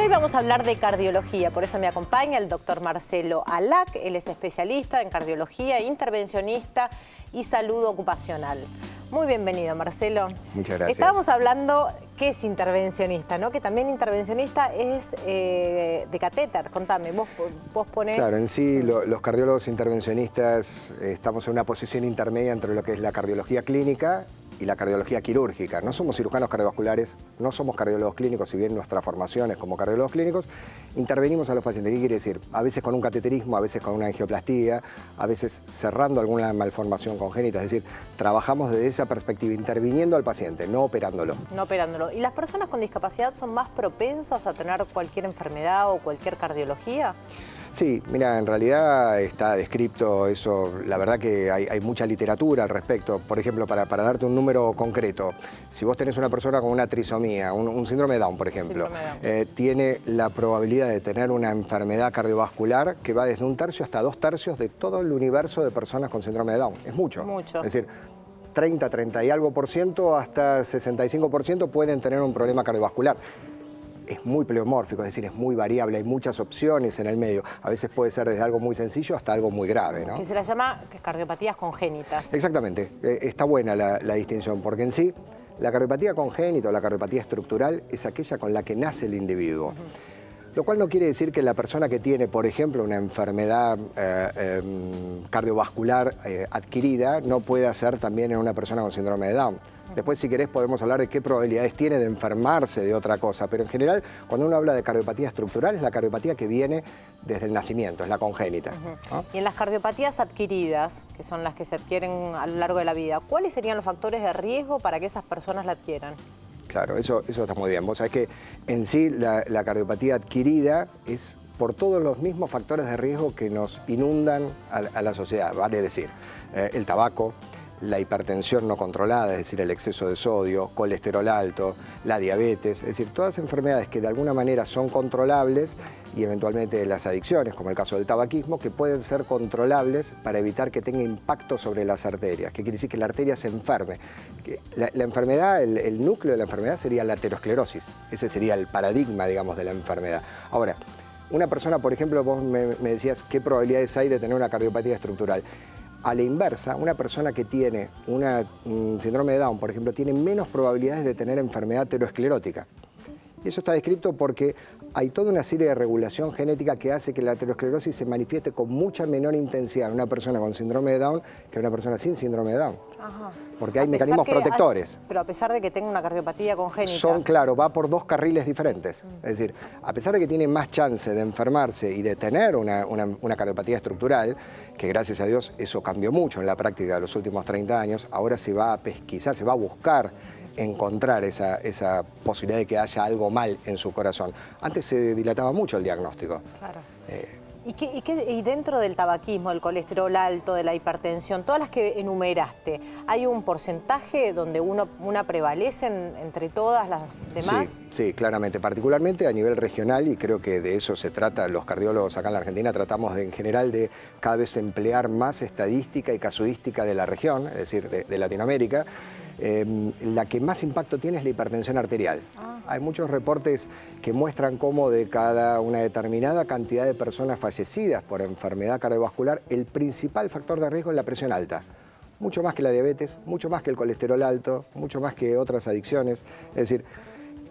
hoy vamos a hablar de cardiología, por eso me acompaña el doctor Marcelo Alac. Él es especialista en cardiología, intervencionista y salud ocupacional. Muy bienvenido, Marcelo. Muchas gracias. Estábamos hablando qué es intervencionista, ¿no? Que también intervencionista es de catéter. Contame, vos ponés... Claro, en sí los cardiólogos intervencionistas estamos en una posición intermedia entre lo que es la cardiología clínica y la cardiología quirúrgica. No somos cirujanos cardiovasculares, no somos cardiólogos clínicos, si bien nuestra formación es como cardiólogos clínicos, intervenimos a los pacientes. ¿Qué quiere decir? A veces con un cateterismo, a veces con una angioplastía, a veces cerrando alguna malformación congénita, es decir, trabajamos desde esa perspectiva, interviniendo al paciente, no operándolo. No operándolo. ¿Y las personas con discapacidad son más propensas a tener cualquier enfermedad o cualquier cardiología? Sí, mira, en realidad está descrito eso, la verdad que hay mucha literatura al respecto. Por ejemplo, para darte un número concreto, si vos tenés una persona con una trisomía, un síndrome de Down, por ejemplo, tiene la probabilidad de tener una enfermedad cardiovascular que va desde 1/3 hasta 2/3 de todo el universo de personas con síndrome de Down. Es mucho. Mucho. Es decir, 30 y algo por ciento hasta 65% pueden tener un problema cardiovascular. Es muy pleomórfico, es decir, es muy variable, hay muchas opciones en el medio. A veces puede ser desde algo muy sencillo hasta algo muy grave, ¿no? Que se la llama cardiopatías congénitas. Exactamente, está buena la distinción, porque en sí la cardiopatía congénita o la cardiopatía estructural es aquella con la que nace el individuo. Lo cual no quiere decir que la persona que tiene, por ejemplo, una enfermedad cardiovascular adquirida no pueda ser también en una persona con síndrome de Down. Después, si querés, podemos hablar de qué probabilidades tiene de enfermarse de otra cosa. Pero en general, cuando uno habla de cardiopatía estructural, es la cardiopatía que viene desde el nacimiento, es la congénita. ¿No? Y en las cardiopatías adquiridas, que son las que se adquieren a lo largo de la vida, ¿cuáles serían los factores de riesgo para que esas personas la adquieran? Claro, eso está muy bien. Vos sabés que en sí la cardiopatía adquirida es por todos los mismos factores de riesgo que nos inundan a la sociedad. Vale decir, el tabaco, la hipertensión no controlada, es decir, el exceso de sodio, colesterol alto, la diabetes, es decir, todas enfermedades que de alguna manera son controlables y eventualmente las adicciones, como el caso del tabaquismo, que pueden ser controlables para evitar que tenga impacto sobre las arterias. ¿Qué quiere decir? Que la arteria se enferme. La enfermedad, el núcleo de la enfermedad sería la aterosclerosis. Ese sería el paradigma, digamos, de la enfermedad. Ahora, una persona, por ejemplo, vos me decías qué probabilidades hay de tener una cardiopatía estructural. A la inversa, una persona que tiene un síndrome de Down, por ejemplo, tiene menos probabilidades de tener enfermedad aterosclerótica. Y eso está descrito porque hay toda una serie de regulación genética que hace que la aterosclerosis se manifieste con mucha menor intensidad en una persona con síndrome de Down que en una persona sin síndrome de Down. Ajá. Porque hay mecanismos protectores. Pero a pesar de que tenga una cardiopatía congénita. Claro, va por dos carriles diferentes. Es decir, a pesar de que tiene más chance de enfermarse y de tener una cardiopatía estructural, que gracias a Dios eso cambió mucho en la práctica de los últimos 30 años, ahora se va a pesquisar, se va a buscar encontrar esa posibilidad de que haya algo mal en su corazón. Antes se dilataba mucho el diagnóstico. Claro. ¿Y dentro del tabaquismo, del colesterol alto, de la hipertensión, todas las que enumeraste, hay un porcentaje donde una prevalece entre todas las demás? Sí, claramente, particularmente a nivel regional, y creo que de eso se trata, los cardiólogos acá en la Argentina tratamos en general de cada vez emplear más estadística y casuística de la región, es decir, de Latinoamérica. La que más impacto tiene es la hipertensión arterial. Hay muchos reportes que muestran cómo de cada una determinada cantidad de personas fallecidas por enfermedad cardiovascular, el principal factor de riesgo es la presión alta. Mucho más que la diabetes, mucho más que el colesterol alto, mucho más que otras adicciones. Es decir,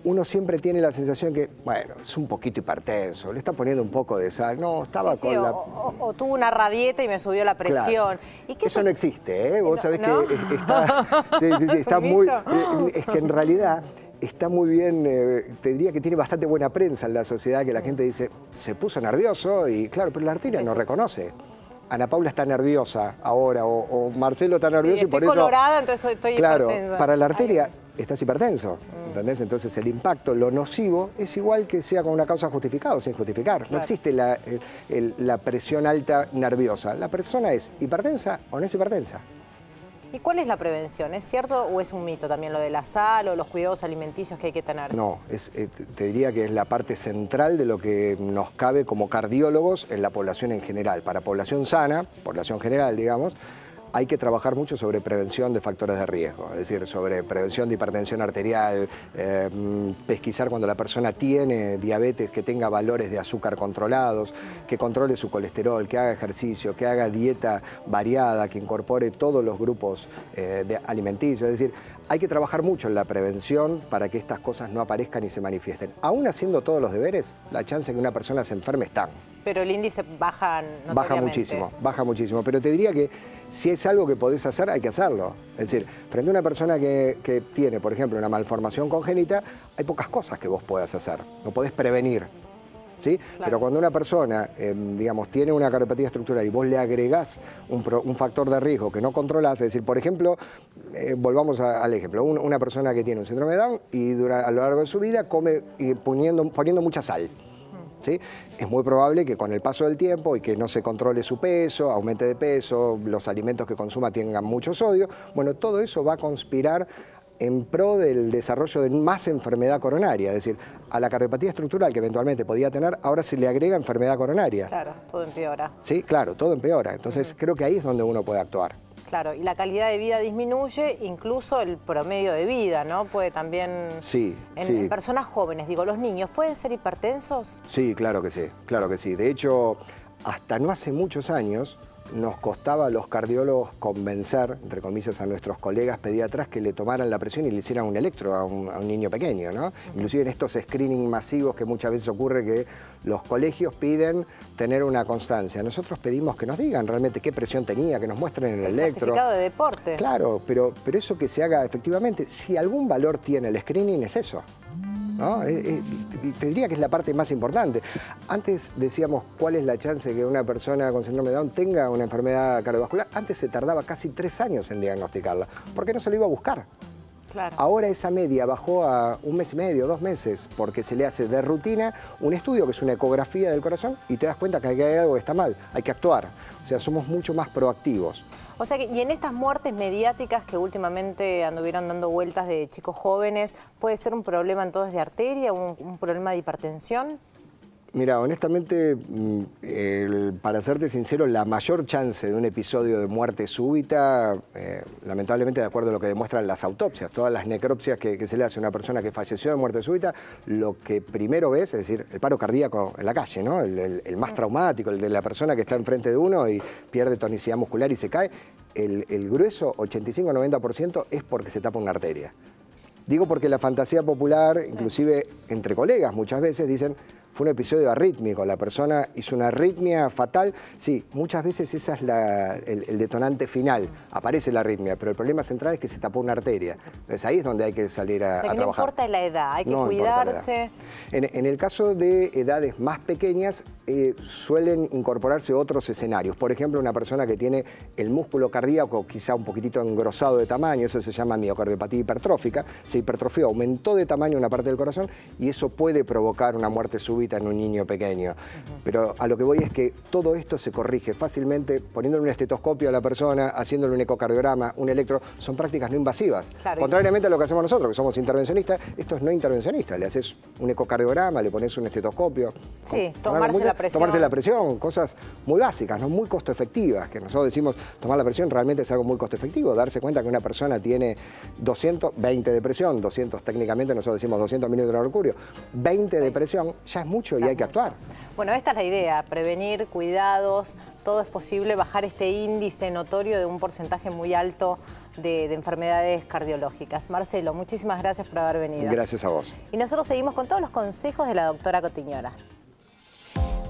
uno siempre tiene la sensación que, bueno, es un poquito hipertenso, le está poniendo un poco de sal. No, estaba con la... O tuvo una rabieta y me subió la presión. Claro. ¿Y qué eso no existe, ¿eh? Vos sabés ¿no? que está... Sí, está muy... Es que en realidad está muy bien, te diría que tiene bastante buena prensa en la sociedad, que la gente dice, se puso nervioso y claro, pero la arteria no reconoce. Ana Paula está nerviosa ahora, o Marcelo está nervioso y por eso... Estoy colorada, entonces estoy hipertensa. Para la arteria estás hipertenso, ¿entendés? Entonces el impacto, lo nocivo, es igual que sea con una causa justificada o sin justificar. Claro. No existe la presión alta nerviosa. La persona es hipertensa o no es hipertensa. ¿Y cuál es la prevención? ¿Es cierto o es un mito también lo de la sal o los cuidados alimenticios que hay que tener? No, te diría que es la parte central de lo que nos cabe como cardiólogos en la población en general. Para población sana, población general, digamos, hay que trabajar mucho sobre prevención de factores de riesgo, es decir, sobre prevención de hipertensión arterial, pesquisar cuando la persona tiene diabetes, que tenga valores de azúcar controlados, que controle su colesterol, que haga ejercicio, que haga dieta variada, que incorpore todos los grupos alimenticios. Es decir, hay que trabajar mucho en la prevención para que estas cosas no aparezcan y se manifiesten. Aún haciendo todos los deberes, la chance de que una persona se enferme está. Pero el índice baja notoriamente. Baja muchísimo. Pero te diría que si es algo que podés hacer, hay que hacerlo. Es decir, frente a una persona que tiene, por ejemplo, una malformación congénita, hay pocas cosas que vos puedas hacer. No podés prevenir. ¿Sí? Claro. Pero cuando una persona, digamos, tiene una cardiopatía estructural y vos le agregás un factor de riesgo que no controlás, es decir, por ejemplo, volvamos al ejemplo, una persona que tiene un síndrome de Down y a lo largo de su vida come poniendo mucha sal. ¿Sí? Es muy probable que con el paso del tiempo y que no se controle su peso, aumente de peso, los alimentos que consuma tengan mucho sodio, bueno, todo eso va a conspirar en pro del desarrollo de más enfermedad coronaria, es decir, a la cardiopatía estructural que eventualmente podía tener, ahora se le agrega enfermedad coronaria. Claro, todo empeora. Sí, claro, todo empeora. Entonces creo que ahí es donde uno puede actuar. Claro, y la calidad de vida disminuye, incluso el promedio de vida, ¿no? Puede también... Sí, en personas jóvenes, digo, ¿los niños pueden ser hipertensos? Sí, claro que sí, claro que sí. De hecho, hasta no hace muchos años nos costaba a los cardiólogos convencer, entre comillas, a nuestros colegas pediatras que le tomaran la presión y le hicieran un electro a un niño pequeño, ¿no? Inclusive en estos screening masivos que muchas veces ocurre que los colegios piden tener una constancia. Nosotros pedimos que nos digan realmente qué presión tenía, que nos muestren en el electro. Certificado de deporte. Claro, pero eso que se haga efectivamente, si algún valor tiene el screening es eso. ¿No? Te diría que es la parte más importante. Antes decíamos cuál es la chance de que una persona con síndrome de Down tenga una enfermedad cardiovascular. Antes se tardaba casi 3 años en diagnosticarla, porque no se lo iba a buscar. Claro. Ahora esa media bajó a 1 mes y medio, 2 meses, porque se le hace de rutina un estudio que es una ecografía del corazón y te das cuenta que hay algo que está mal, hay que actuar. O sea, somos mucho más proactivos. O sea que, y en estas muertes mediáticas que últimamente anduvieron dando vueltas de chicos jóvenes, ¿puede ser un problema entonces de arteria, un problema de hipertensión? Mira, honestamente, para serte sincero, la mayor chance de un episodio de muerte súbita, lamentablemente de acuerdo a lo que demuestran las autopsias, todas las necropsias que se le hace a una persona que falleció de muerte súbita, lo que primero ves, es decir, el paro cardíaco en la calle, ¿no? El más traumático, el de la persona que está enfrente de uno y pierde tonicidad muscular y se cae. El grueso, 85-90%, es porque se tapa una arteria. Digo porque la fantasía popular, inclusive entre colegas muchas veces, dicen fue un episodio arrítmico, la persona hizo una arritmia fatal. Sí, muchas veces esa es el detonante final, aparece la arritmia, pero el problema central es que se tapó una arteria. Entonces ahí es donde hay que salir a trabajar. No importa la edad, hay que cuidarse. En el caso de edades más pequeñas, suelen incorporarse otros escenarios. Por ejemplo, una persona que tiene el músculo cardíaco quizá un poquitito engrosado de tamaño, eso se llama miocardiopatía hipertrófica, se hipertrofió, aumentó de tamaño una parte del corazón y eso puede provocar una muerte súbita en un niño pequeño. Pero a lo que voy es que todo esto se corrige fácilmente poniéndole un estetoscopio a la persona, haciéndole un ecocardiograma, un electro, son prácticas no invasivas. Claro. Contrariamente a lo que hacemos nosotros, que somos intervencionistas, esto es no intervencionista, le haces un ecocardiograma, le pones un estetoscopio. Sí, tomarse la presión, cosas muy básicas, no muy costo efectivas, que nosotros decimos tomar la presión realmente es algo muy costo efectivo, darse cuenta que una persona tiene 220 de presión, 200 técnicamente, nosotros decimos 200 milímetros de mercurio, 20 de presión, ya es mucho y hay que actuar. Bueno, esta es la idea, prevenir, cuidados, todo es posible, bajar este índice notorio de un porcentaje muy alto de enfermedades cardiológicas. Marcelo, muchísimas gracias por haber venido. Gracias a vos. Y nosotros seguimos con todos los consejos de la doctora Cotiñora.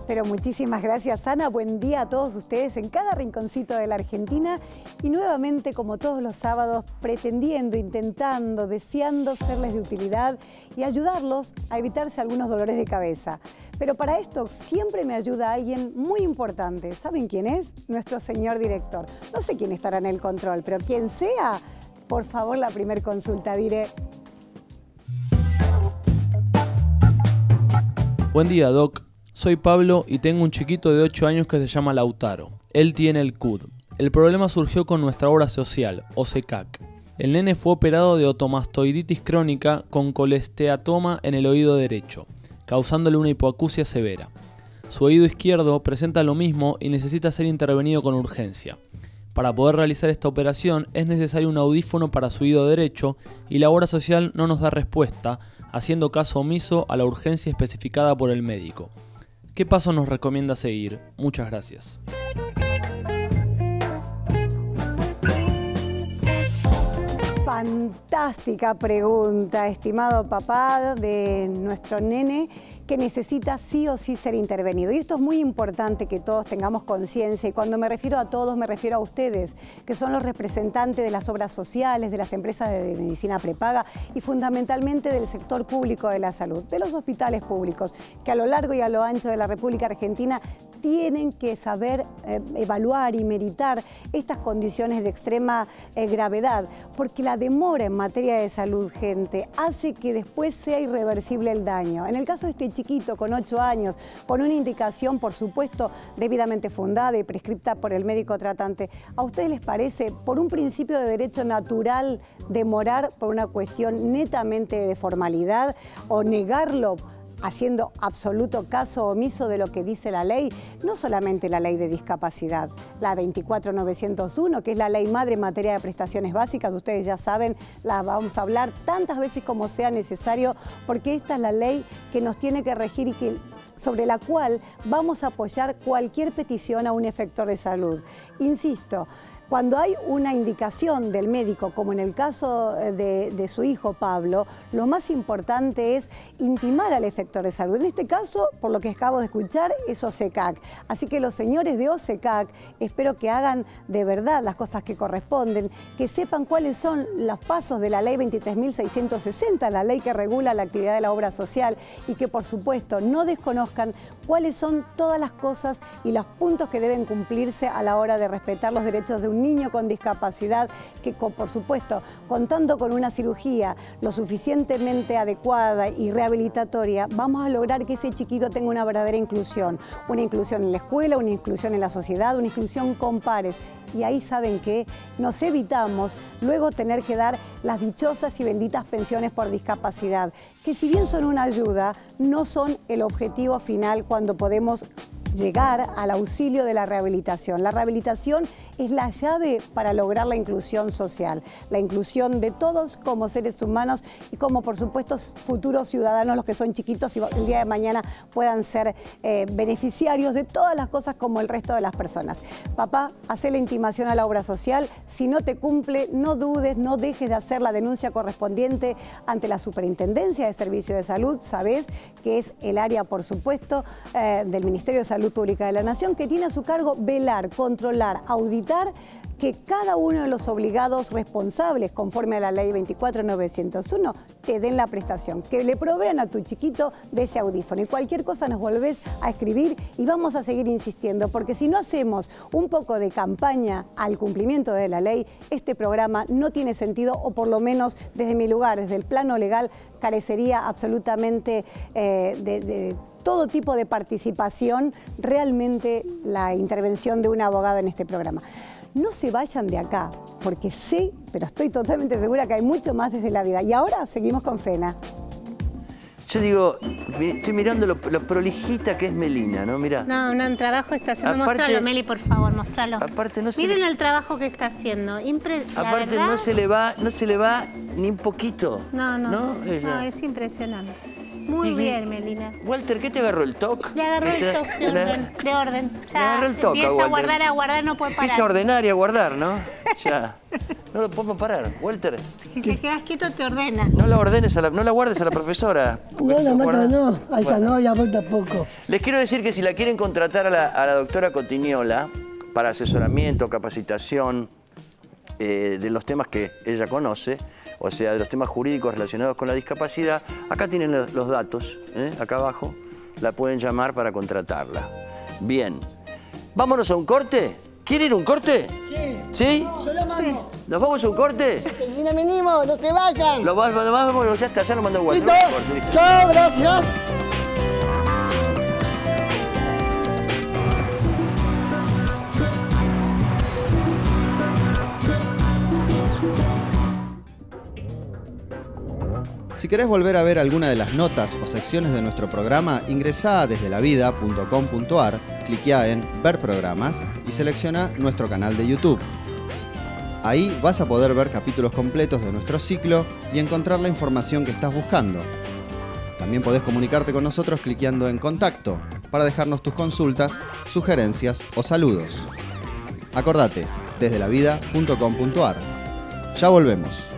Pero muchísimas gracias, Ana. Buen día a todos ustedes en cada rinconcito de la Argentina. Y nuevamente, como todos los sábados, pretendiendo, intentando, deseando serles de utilidad y ayudarlos a evitarse algunos dolores de cabeza. Pero para esto siempre me ayuda alguien muy importante. ¿Saben quién es? Nuestro señor director. No sé quién estará en el control, pero quien sea, por favor, la primer consulta, diré. Buen día, Doc. Soy Pablo y tengo un chiquito de 8 años que se llama Lautaro. Él tiene el CUD. El problema surgió con nuestra obra social, OSECAC. El nene fue operado de otomastoiditis crónica con colesteatoma en el oído derecho, causándole una hipoacusia severa. Su oído izquierdo presenta lo mismo y necesita ser intervenido con urgencia. Para poder realizar esta operación es necesario un audífono para su oído derecho y la obra social no nos da respuesta, haciendo caso omiso a la urgencia especificada por el médico. ¿Qué paso nos recomienda seguir? Muchas gracias. Fantástica pregunta, estimado papá de nuestro nene, que necesita sí o sí ser intervenido. Y esto es muy importante que todos tengamos conciencia, y cuando me refiero a todos me refiero a ustedes, que son los representantes de las obras sociales, de las empresas de medicina prepaga y fundamentalmente del sector público de la salud, de los hospitales públicos, que a lo largo y a lo ancho de la República Argentina tienen que saber evaluar y meritar estas condiciones de extrema gravedad, porque la demora en materia de salud, gente, hace que después sea irreversible el daño. En el caso de este chiquito con 8 años, con una indicación, por supuesto, debidamente fundada y prescripta por el médico tratante, ¿a ustedes les parece, por un principio de derecho natural, demorar por una cuestión netamente de formalidad o negarlo haciendo absoluto caso omiso de lo que dice la ley? No solamente la ley de discapacidad, la 24901, que es la ley madre en materia de prestaciones básicas, ustedes ya saben, la vamos a hablar tantas veces como sea necesario, porque esta es la ley que nos tiene que regir y sobre la cual vamos a apoyar cualquier petición a un efector de salud. Insisto, cuando hay una indicación del médico, como en el caso de su hijo Pablo, lo más importante es intimar al efector de salud. En este caso, por lo que acabo de escuchar, es OSECAC. Así que los señores de OSECAC, espero que hagan de verdad las cosas que corresponden, que sepan cuáles son los pasos de la ley 23.660, la ley que regula la actividad de la obra social, y que por supuesto no desconozcan cuáles son todas las cosas y los puntos que deben cumplirse a la hora de respetar los derechos de un niño con discapacidad, que por supuesto, contando con una cirugía lo suficientemente adecuada y rehabilitatoria, vamos a lograr que ese chiquito tenga una verdadera inclusión en la escuela, una inclusión en la sociedad, una inclusión con pares. Y ahí, ¿saben qué? Nos evitamos luego tener que dar las dichosas y benditas pensiones por discapacidad, que si bien son una ayuda, no son el objetivo final cuando podemos llegar al auxilio de la rehabilitación. La rehabilitación es la llave para lograr la inclusión social, la inclusión de todos como seres humanos y como, por supuesto, futuros ciudadanos, los que son chiquitos y el día de mañana puedan ser beneficiarios de todas las cosas como el resto de las personas. Papá, hace la intimación a la obra social. Si no te cumple, no dudes, no dejes de hacer la denuncia correspondiente ante la Superintendencia de Servicios de Salud. Sabés que es el área, por supuesto, del Ministerio de Salud Pública de la Nación, que tiene a su cargo velar, controlar, auditar que cada uno de los obligados responsables, conforme a la ley 24901, te den la prestación, que le provean a tu chiquito de ese audífono. Y cualquier cosa nos volvés a escribir y vamos a seguir insistiendo, porque si no hacemos un poco de campaña al cumplimiento de la ley, este programa no tiene sentido, o por lo menos desde mi lugar, desde el plano legal, carecería absolutamente de todo tipo de participación, realmente la intervención de un abogado en este programa. No se vayan de acá, porque sé, pero estoy totalmente segura que hay mucho más desde la vida. Y ahora seguimos con Fena. Yo digo, estoy mirando lo prolijita que es Melina, ¿no? Mirá. No, un trabajo está haciendo. Aparte, mostralo, Meli, por favor, mostralo. Aparte no se Miren el trabajo que está haciendo. Aparte verdad, no se le va ni un poquito. No, es impresionante. Muy bien, Melina. Walter, ¿qué te agarró el TOC? Le agarró el TOC de orden. Ya le agarró el TOC a Walter. A guardar, no puede parar. Empieza a ordenar y a guardar, ¿no? Ya. No lo podemos parar, Walter. Si te quedas quieto, te ordena. No la guardes a la profesora. No, la maestra no. A esa no, y a vos tampoco. Les quiero decir que si la quieren contratar a la doctora Cotignola para asesoramiento, capacitación de los temas que ella conoce, o sea, de los temas jurídicos relacionados con la discapacidad, acá tienen los datos, acá abajo, la pueden llamar para contratarla. Bien, vámonos a un corte. ¿Quieren ir a un corte? Sí. ¿Sí? Yo lo mando. ¿Nos vamos a un corte? Termina mínimo, no se vayan. Ya está, ya lo mandó Walter. Listo. Chao, gracias. Si querés volver a ver alguna de las notas o secciones de nuestro programa, ingresá a desdelavida.com.ar, cliquea en Ver programas y selecciona nuestro canal de YouTube. Ahí vas a poder ver capítulos completos de nuestro ciclo y encontrar la información que estás buscando. También podés comunicarte con nosotros cliqueando en Contacto para dejarnos tus consultas, sugerencias o saludos. Acordate, desdelavida.com.ar. Ya volvemos.